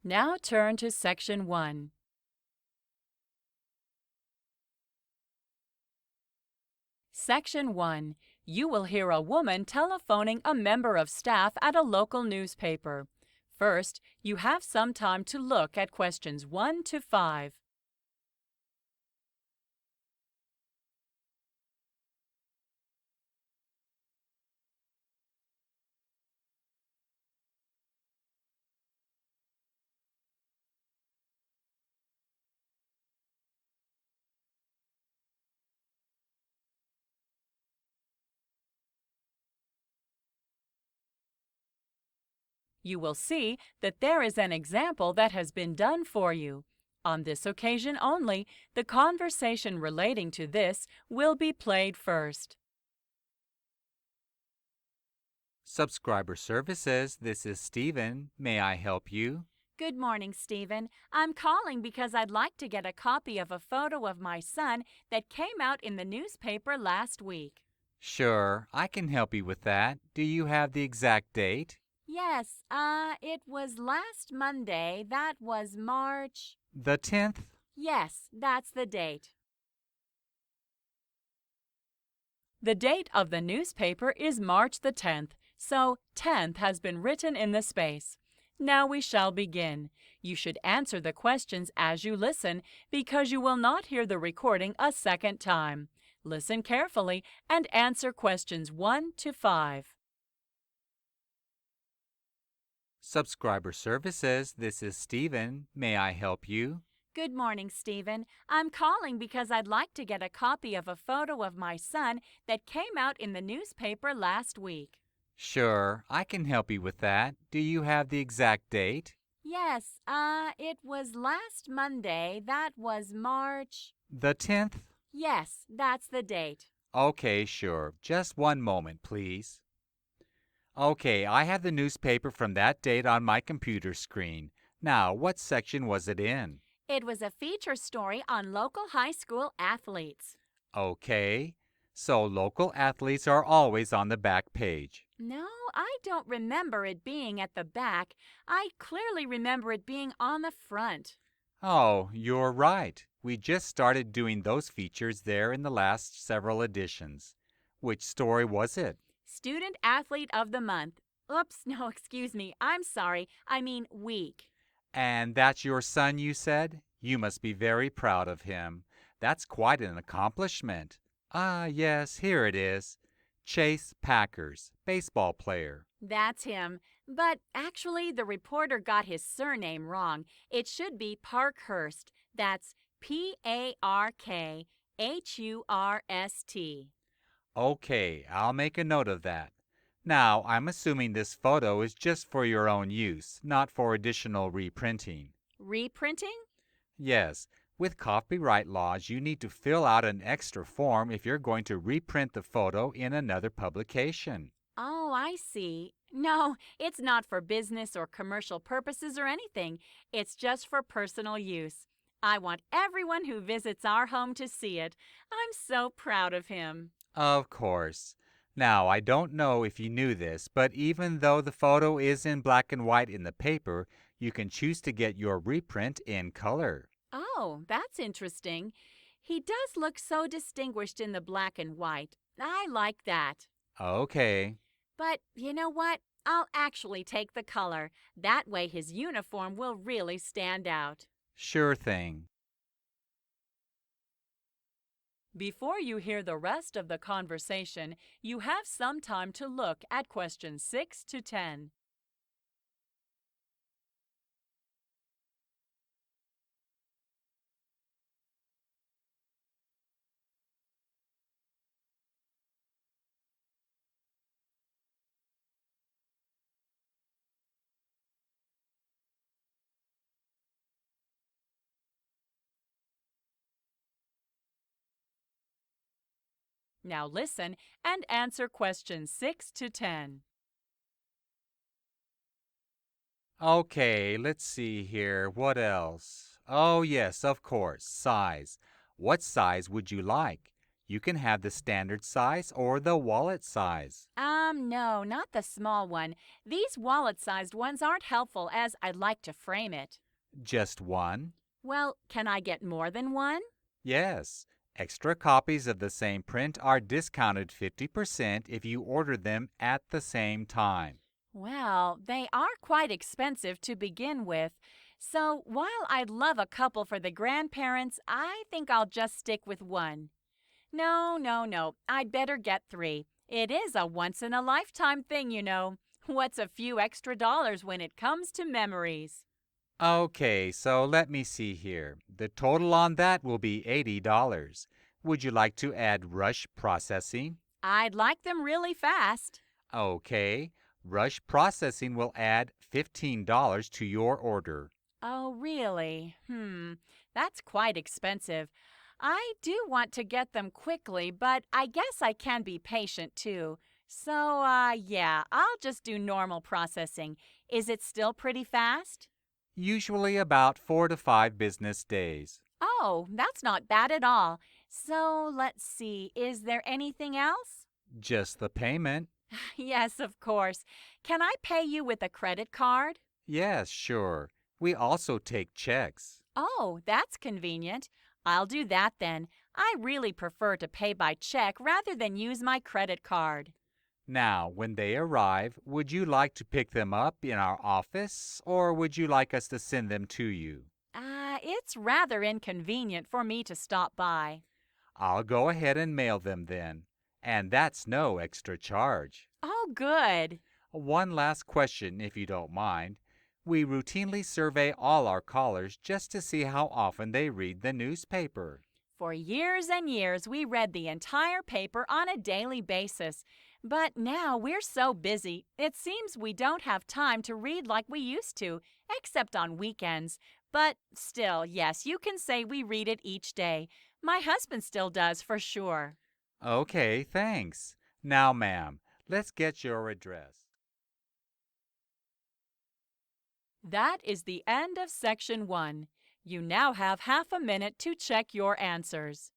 Now turn to Section 1. Section 1. You will hear a woman telephoning a member of staff at a local newspaper. First, you have some time to look at questions 1 to 5. You will see that there is an example that has been done for you. On this occasion only, the conversation relating to this will be played first. Subscriber Services, this is Stephen. May I help you? Good morning, Stephen. I'm calling because I'd like to get a copy of a photo of my son that came out in the newspaper last week. Sure, I can help you with that. Do you have the exact date? Yes, it was last Monday. That was March. The 10th? Yes, that's the date. The date of the newspaper is March the 10th, so 10th has been written in the space. Now we shall begin. You should answer the questions as you listen because you will not hear the recording a second time. Listen carefully and answer questions 1 to 5. Subscriber Services, this is Stephen. May I help you? Good morning, Stephen. I'm calling because I'd like to get a copy of a photo of my son that came out in the newspaper last week. Sure, I can help you with that. Do you have the exact date? Yes, it was last Monday. That was March. The 10th? Yes, that's the date. Okay, sure. Just one moment, please. Okay, I have the newspaper from that date on my computer screen. Now, what section was it in? It was a feature story on local high school athletes. Okay, so local athletes are always on the back page. No, I don't remember it being at the back. I clearly remember it being on the front. Oh, you're right. We just started doing those features there in the last several editions. Which story was it? Student Athlete of the Month. Oops, no, excuse me. I'm sorry. I mean week. And that's your son, you said? You must be very proud of him. That's quite an accomplishment. Ah, yes, here it is. Chase Packers, baseball player. That's him. But actually, the reporter got his surname wrong. It should be Parkhurst. That's Parkhurst. Okay, I'll make a note of that. Now, I'm assuming this photo is just for your own use, not for additional reprinting. Reprinting? Yes, with copyright laws, you need to fill out an extra form if you're going to reprint the photo in another publication. Oh, I see. No, it's not for business or commercial purposes or anything. It's just for personal use. I want everyone who visits our home to see it. I'm so proud of him. Of course. Now, I don't know if you knew this, but even though the photo is in black and white in the paper, you can choose to get your reprint in color. Oh, that's interesting. He does look so distinguished in the black and white. I like that. Okay. But you know what? I'll actually take the color. That way his uniform will really stand out. Sure thing. Before you hear the rest of the conversation, you have some time to look at questions 6 to 10. Now listen and answer questions 6 to 10. Okay, let's see here. What else? Oh, yes, of course. Size. What size would you like? You can have the standard size or the wallet size. No, not the small one. These wallet-sized ones aren't helpful as I'd like to frame it. Just one? Well, can I get more than one? Yes. Extra copies of the same print are discounted 50% if you order them at the same time. Well, they are quite expensive to begin with. So while I'd love a couple for the grandparents, I think I'll just stick with one. No. I'd better get three. It is a once-in-a-lifetime thing, you know. What's a few extra dollars when it comes to memories? Okay, so let me see here. The total on that will be $80. Would you like to add rush processing? I'd like them really fast. Okay, rush processing will add $15 to your order. Oh, really? That's quite expensive. I do want to get them quickly, but I guess I can be patient too. So, yeah, I'll just do normal processing. Is it still pretty fast? Usually about 4 to 5 business days. Oh, that's not bad at all. So, let's see, is there anything else? Just the payment? Yes, of course. Can I pay you with a credit card? Yes, sure. We also take checks. Oh, that's convenient. I'll do that then. I really prefer to pay by check rather than use my credit card. Now, when they arrive, would you like to pick them up in our office or would you like us to send them to you? It's rather inconvenient for me to stop by. I'll go ahead and mail them then. And that's no extra charge. Oh, good. One last question, if you don't mind. We routinely survey all our callers just to see how often they read the newspaper. For years and years, we read the entire paper on a daily basis. But now we're so busy, it seems we don't have time to read like we used to, except on weekends. But still, yes, you can say we read it each day. My husband still does, for sure. Okay, thanks. Now, ma'am, let's get your address. That is the end of Section 1. You now have half a minute to check your answers.